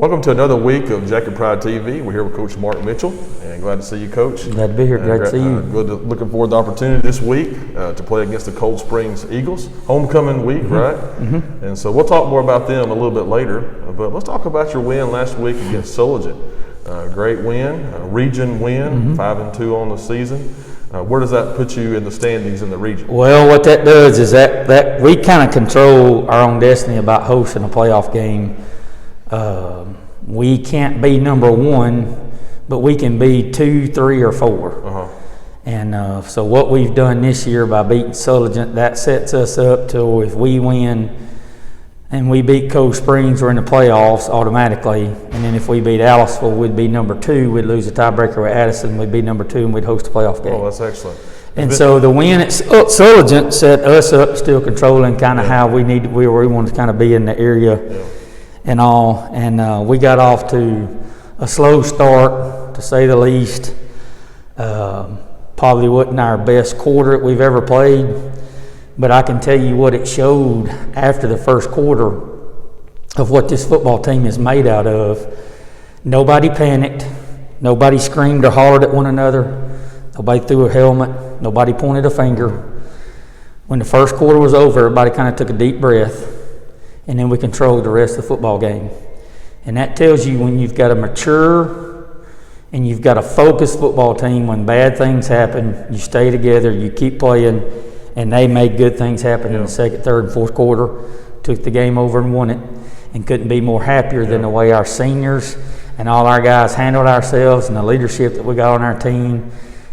Welcome to another week of Jacket Pride TV. We're here with Coach Mark Mitchell, and glad to see you, Coach. Glad to be here. Great to see you. Looking forward to the opportunity this week to play against the Cold Springs Eagles. Homecoming week, right? Mm-hmm. And so we'll talk more about them a little bit later. But let's talk about your win last week against Sulligent. Great win, region win, 5-2 on the season. Where does that put you in the standings in the region? Well, what that does is that we kind of control our own destiny about hosting a playoff game. We can't be number one, but we can be 2, 3, or 4. And so what we've done this year by beating Sulligent, that sets us up to if we win and we beat Cold Springs, we're in the playoffs automatically. And then if we beat Aliceville, we'd be number 2. We'd lose a tiebreaker with Addison. We'd be number 2, and we'd host a playoff game. Oh, that's excellent. And so the win at Sulligent set us up, still controlling kind of how we wanted to kind of be in the area. Yeah. And all, and we got off to a slow start, to say the least. Probably wasn't our best quarter that we've ever played, but I can tell you what it showed after the first quarter of what this football team is made out of. Nobody panicked, nobody screamed or hollered at one another, nobody threw a helmet, nobody pointed a finger. When the first quarter was over, everybody kind of took a deep breath. And then we controlled the rest of the football game. And that tells you when you've got a mature and you've got a focused football team, when bad things happen, you stay together, you keep playing, and they made good things happen in the second, third, and fourth quarter, took the game over and won it, and couldn't be more happier than the way our seniors and all our guys handled ourselves and the leadership that we got on our team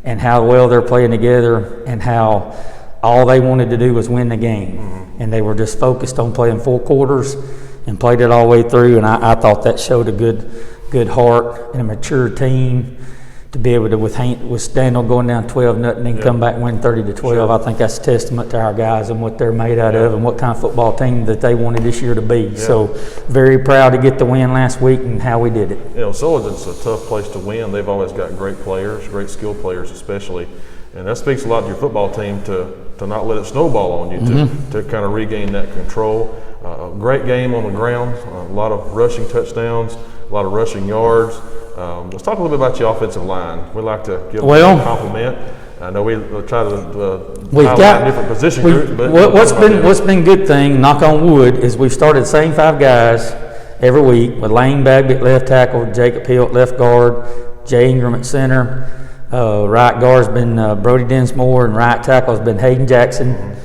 and how well they're playing together and how all they wanted to do was win the game. And they were just focused on playing 4 quarters and played it all the way through. And I thought that showed a good heart and a mature team to be able to withstand on going down 12-0 and then come back and win 30-12. Sure. I think that's a testament to our guys and what they're made out of and what kind of football team that they wanted this year to be. Yeah. So very proud to get the win last week and how we did it. You know, Sulligent's a tough place to win. They've always got great players, great skilled players especially. And that speaks a lot to your football team to not let it snowball on you, to kind of regain that control. Great game on the ground, a lot of rushing touchdowns, a lot of rushing yards. Let's talk a little bit about your offensive line. We like to give them a compliment. I know we try to highlight different position groups. But what's been good thing, knock on wood, is we've started the same 5 guys every week with Lane Bagby at left tackle, Jacob Hill at left guard, Jay Ingram at center. Right guard's been Brody Densmore, and right tackle's been Hayden Jackson.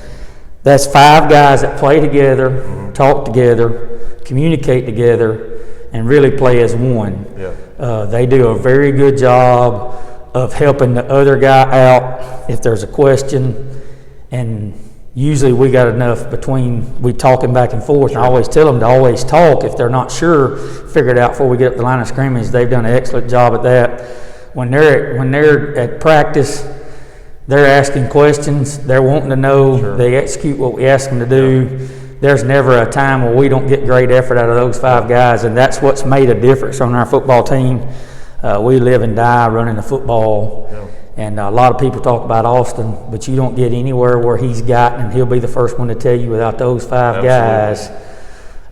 That's 5 guys that play together, talk together, communicate together, and really play as one. Yeah. They do a very good job of helping the other guy out if there's a question, and usually we got enough between we talking back and forth. Sure. And I always tell them to always talk. If they're not sure, figure it out before we get up the line of scrimmage. They've done an excellent job at that. When they're at practice, they're asking questions. They're wanting to know. Sure. They execute what we ask them to do. Yeah. There's never a time where we don't get great effort out of those 5 guys, and that's what's made a difference on our football team. We live and die running the football, and a lot of people talk about Austin, but you don't get anywhere where he's gotten, and he'll be the first one to tell you without those 5 guys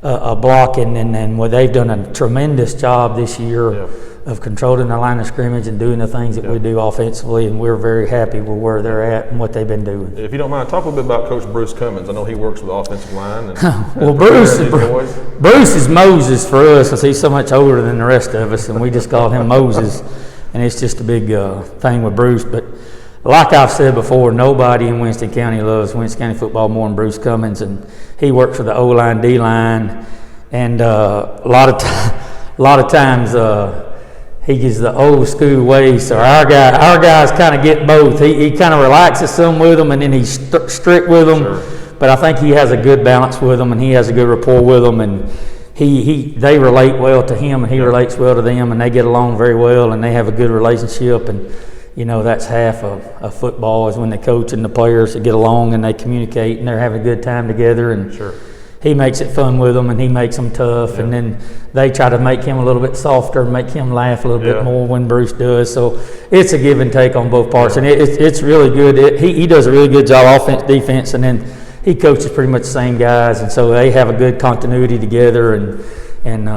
blocking, and well, they've done a tremendous job this year. Of controlling the line of scrimmage and doing the things that we do offensively, and we're very happy with where they're at and what they've been doing. If you don't mind, talk a little bit about Coach Bruce Clemmons. I know he works with the offensive line. And well, Bruce is Moses for us because he's so much older than the rest of us, and we just call him Moses, and it's just a big thing with Bruce. But like I've said before, nobody in Winston County loves Winston County football more than Bruce Clemmons, and he works for the O-line, D-line, and a lot of times he gives the old school way, so our guys kind of get both. He kind of relaxes some with them, and then he's strict with them. Sure. But I think he has a good balance with them, and he has a good rapport with them, and they relate well to him, and he relates well to them, and they get along very well, and they have a good relationship. And you know, that's half of football is when the coach and the players get along and they communicate and they're having a good time together. And sure. He makes it fun with them, and he makes them tough, and then they try to make him a little bit softer, make him laugh a little bit more when Bruce does. So it's a give and take on both parts, and it's really good. He does a really good job, offense, defense, and then he coaches pretty much the same guys, and so they have a good continuity together, And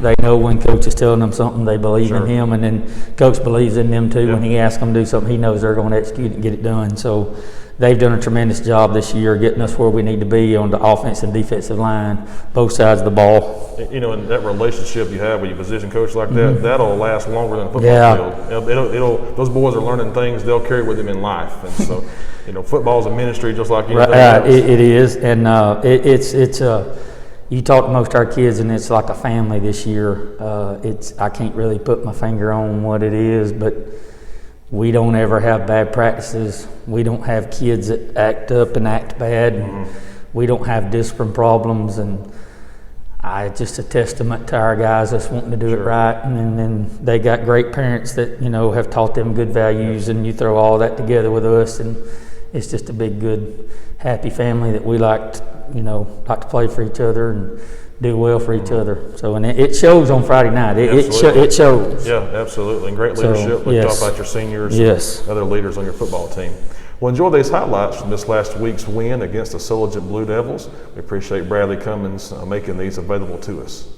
they know when coach is telling them something, they believe in him, and then coach believes in them too. When he asks them to do something, he knows they're going to execute and get it done. So they've done a tremendous job this year getting us where we need to be on the offense and defensive line, both sides of the ball. You know, and that relationship you have with your position coach like that, that'll last longer than a football field. Those boys are learning things they'll carry with them in life. And so, you know, football is a ministry just like anything else. It is, and it's you talk to most of our kids, and it's like a family this year. I can't really put my finger on what it is, but we don't ever have bad practices. We don't have kids that act up and act bad. We don't have discipline problems, and it's just a testament to our guys that's wanting to do it right. And then they got great parents that, you know, have taught them good values, and you throw all that together with us, and it's just a big, good, happy family that we like to play for each other and do well for each other. So, and it shows on Friday night. It shows. Yeah, absolutely. And great leadership. We talk about your seniors and other leaders on your football team. Well, enjoy these highlights from this last week's win against the Sulligent Blue Devils. We appreciate Bradley Clemmons making these available to us.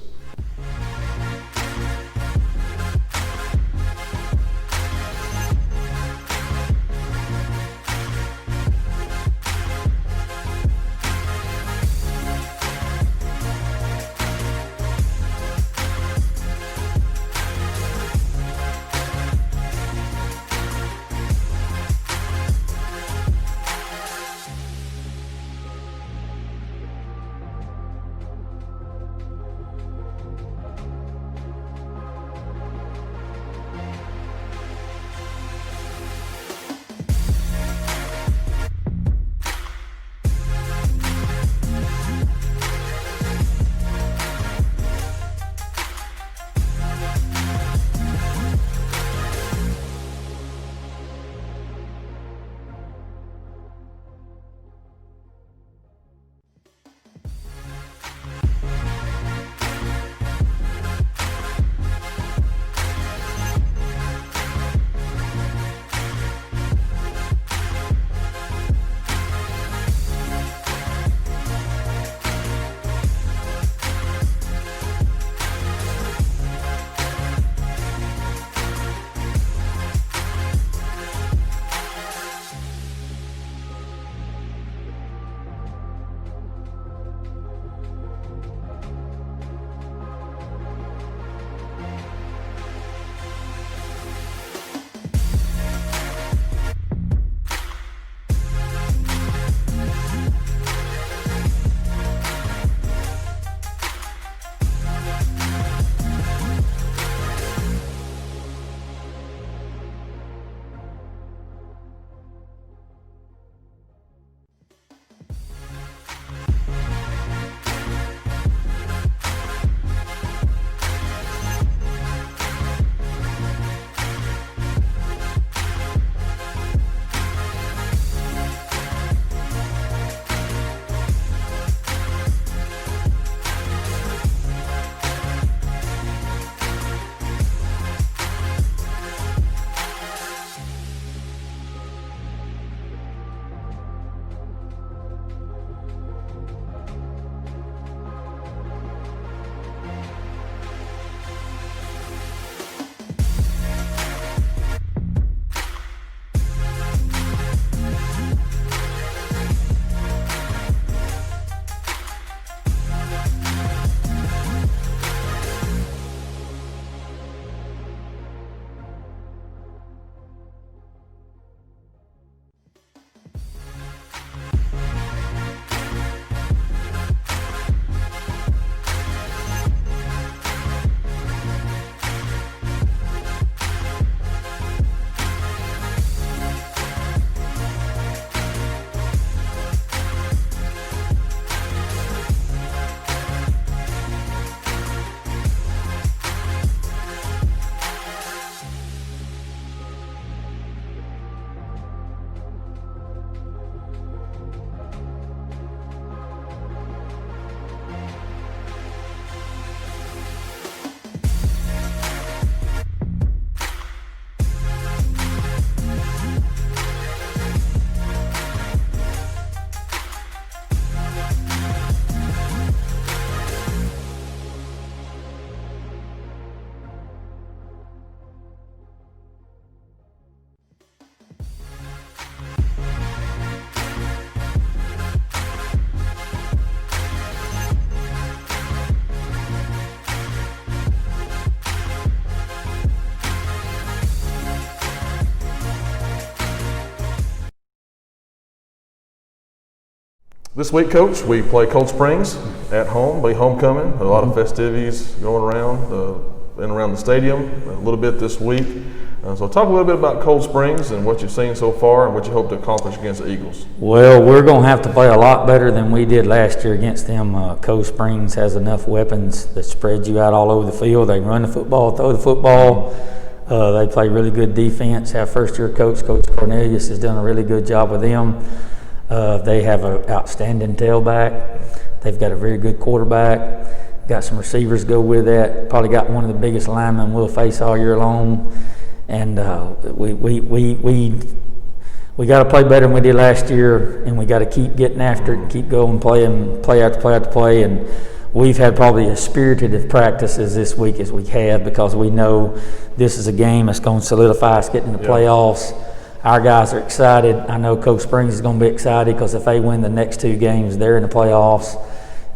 This week, Coach, we play Cold Springs at home, be homecoming. A lot of festivities going around and around the stadium a little bit this week. So talk a little bit about Cold Springs and what you've seen so far and what you hope to accomplish against the Eagles. Well, we're going to have to play a lot better than we did last year against them. Cold Springs has enough weapons that spread you out all over the field. They run the football, throw the football. They play really good defense. Our first-year coach, Coach Cornelius, has done a really good job with them. They have an outstanding tailback. They've got a very good quarterback. Got some receivers go with that. Probably got one of the biggest linemen we'll face all year long. And we got to play better than we did last year, and we got to keep getting after it and keep going, playing play after play after play. And we've had probably as spirited of practices this week as we have, because we know this is a game that's going to solidify us getting in the playoffs. Our guys are excited. I know Coach Springs is going to be excited, because if they win the next 2 games, they're in the playoffs,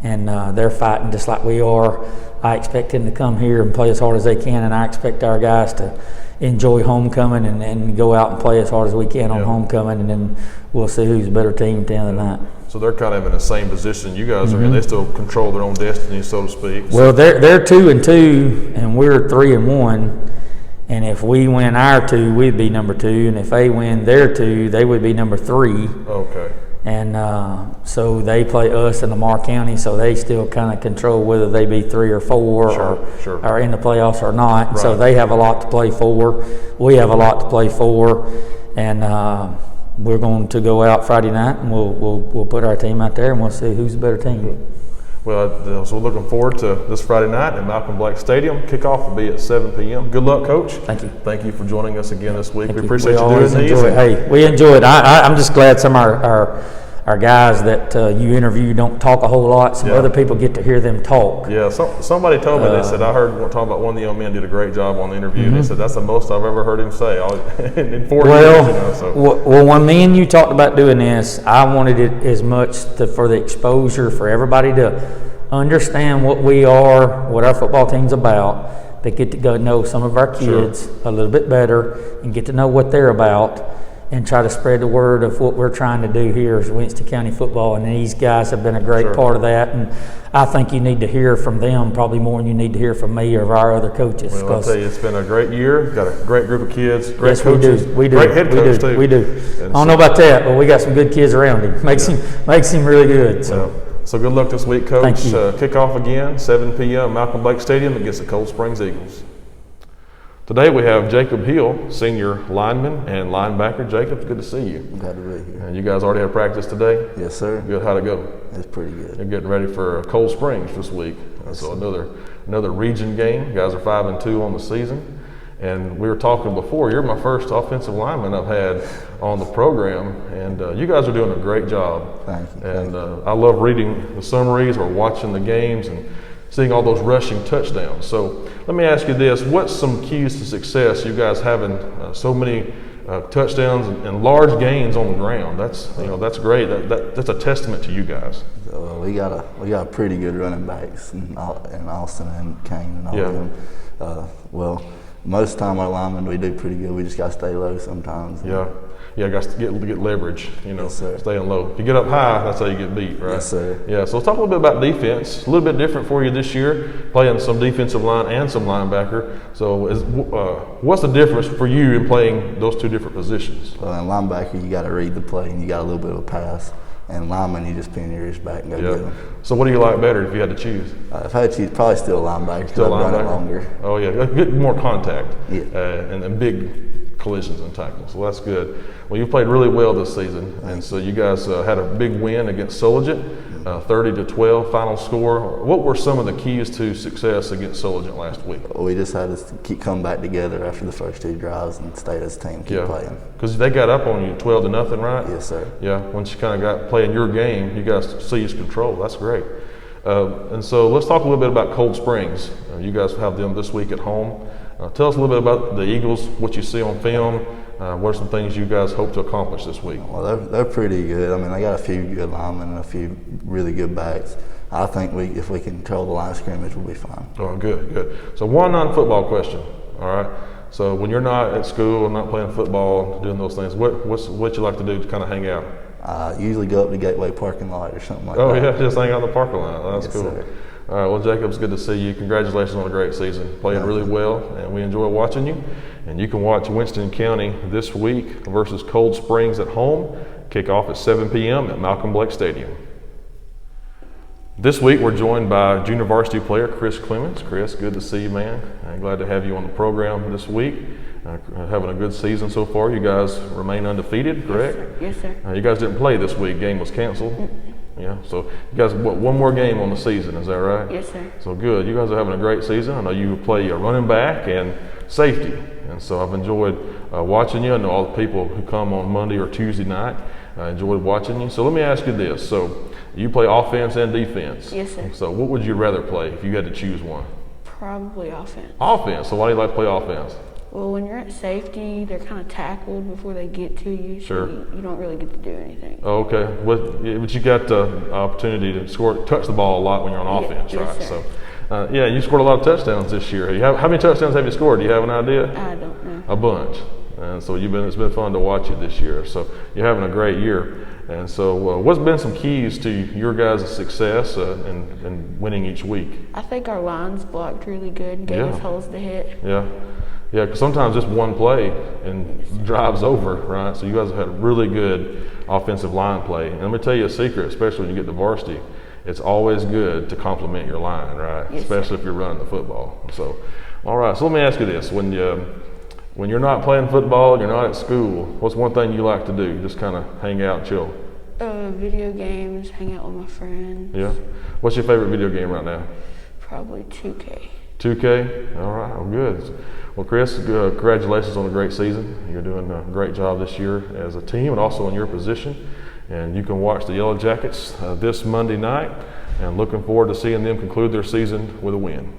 and they're fighting just like we are. I expect them to come here and play as hard as they can, and I expect our guys to enjoy homecoming and go out and play as hard as we can on homecoming, and then we'll see who's a better team at the end of the night. So they're kind of in the same position you guys are in. They still control their own destiny, so to speak. Well, they're 2-2, and we're 3-1. And if we win our 2, we'd be number 2. And if they win their 2, they would be number 3. Okay. And so they play us in Lamar County, so they still kind of control whether they be 3 or 4 or in the playoffs or not. Right. So they have a lot to play for. We have a lot to play for. And we're going to go out Friday night, and we'll put our team out there, and we'll see who's the better team. Well, so we're looking forward to this Friday night at Malcolm Blake Stadium. Kickoff will be at 7 p.m. Good luck, Coach. Thank you. Thank you for joining us again this week. We appreciate you doing these. Hey, we enjoy it. I'm just glad some of our guys that you interview don't talk a whole lot. Some other people get to hear them talk. Yeah, somebody told me, they said, I heard talking about one of the young men did a great job on the interview. They said, that's the most I've ever heard him say in 4 years. Well, when me and you talked about doing this, I wanted it as much for the exposure for everybody to understand what we are, what our football team's about. They get to go know some of our kids a little bit better and get to know what they're about, and try to spread the word of what we're trying to do here as Winston County football. And these guys have been a great part of that. And I think you need to hear from them probably more than you need to hear from me or our other coaches. Well, I'll tell you, it's been a great year. Got a great group of kids, great coaches. We do. Great head coach, too. We do. I don't know about that, but we got some good kids around him. Makes him really good. So good luck this week, Coach. Thank you. Kickoff again, 7 p.m. Malcolm Blake Stadium against the Cold Springs Eagles. Today we have Jacob Hill, senior lineman and linebacker. Jacob, good to see you. Glad to be here. And you guys already have practice today? Yes, sir. Good. How'd it go? It's pretty good. You're getting ready for Cold Springs this week. Yes, so another region game. You guys are 5-2 on the season. And we were talking before, you're my first offensive lineman I've had on the program, and you guys are doing a great job. Thank you. And I love reading the summaries or watching the games and seeing all those rushing touchdowns. So let me ask you this, what's some keys to success, you guys having so many touchdowns and large gains on the ground? That's great. That's a testament to you guys. We got pretty good running backs in Austin and Kane and all of them. Well, most of the time our linemen, we do pretty good. We just got to stay low sometimes. Yeah, got to get leverage, Yes, sir. Staying low. If you get up high, that's how you get beat, right? Yes, sir. Yeah, so let's talk a little bit about defense. A little bit different for you this year, playing some defensive line and some linebacker. So what's the difference for you in playing those 2 different positions? Well, in linebacker, you got to read the play and you got a little bit of a pass. And lineman, you just pin your ears back and go get them. So what do you like better if you had to choose? If I had to choose, probably still linebacker. Still linebacker? Run it longer. Oh, yeah. Get more contact. Yeah. And big collisions and tackles. So that's good. Well, you've played really well this season. And so you guys had a big win against Sulligent, 30-12 final score. What were some of the keys to success against Sulligent last week? We just had to keep coming back together after the first 2 drives and stay as a team, keep playing. Because they got up on you 12-0, right? Yes, sir. Yeah, once you kind of got playing your game, you guys seized control. That's great. And so let's talk a little bit about Cold Springs. You guys have them this week at home. Tell us a little bit about the Eagles, what you see on film. What are some things you guys hope to accomplish this week? Well, they're pretty good. I mean, they got a few good linemen and a few really good backs. I think if we can control the line of scrimmage, we'll be fine. Oh, good. So one non-football question, all right? So when you're not at school, not playing football, doing those things, what you like to do to kind of hang out? I usually go up to Gateway parking lot or something like that. Oh yeah, just hang out in the parking lot. That's Yes, cool. sir. All right, well, Jacob, it's good to see you. Congratulations on a great season. Playing really well, and we enjoy watching you. And you can watch Winston County this week versus Cold Springs at home. Kickoff at 7 p.m. at Malcolm Blake Stadium. This week, we're joined by junior varsity player Chris Clemmons. Chris, good to see you, man. I'm glad to have you on the program this week. Having a good season so far. You guys remain undefeated, correct? Yes, sir. Yes, sir. You guys didn't play this week. Game was canceled. Yeah, so you guys, one more game on the season, is that right? Yes, sir. So good. You guys are having a great season. I know you play a running back and safety, and so I've enjoyed watching you. I know all the people who come on Monday or Tuesday night. I enjoyed watching you. So let me ask you this. So you play offense and defense. Yes, sir. So what would you rather play if you had to choose one? Probably offense. Offense. So why do you like to play offense? Well, when you're at safety, they're kind of tackled before they get to you. Sure. So you don't really get to do anything. Oh, okay. But you got the opportunity to touch the ball a lot when you're on offense, yes, right? Sir. So, yeah, you scored a lot of touchdowns this year. How many touchdowns have you scored? Do you have an idea? I don't know. A bunch. And so it's been fun to watch you this year. So you're having a great year. And so what's been some keys to your guys' success in winning each week? I think our lines blocked really good and gave us holes to hit. Yeah. Yeah, because sometimes just one play and drives over, right? So you guys have had really good offensive line play. And let me tell you a secret, especially when you get to varsity, it's always good to compliment your line, right? Yes, especially if you're running the football. So, all right. So let me ask you this: when you're not playing football, you're not at school, what's one thing you like to do? Just kind of hang out, chill. Video games, hang out with my friends. Yeah. What's your favorite video game right now? Probably 2K. 2K? All right, well, good. Well, Chris, congratulations on a great season. You're doing a great job this year as a team and also in your position. And you can watch the Yellow Jackets this Monday night, and looking forward to seeing them conclude their season with a win.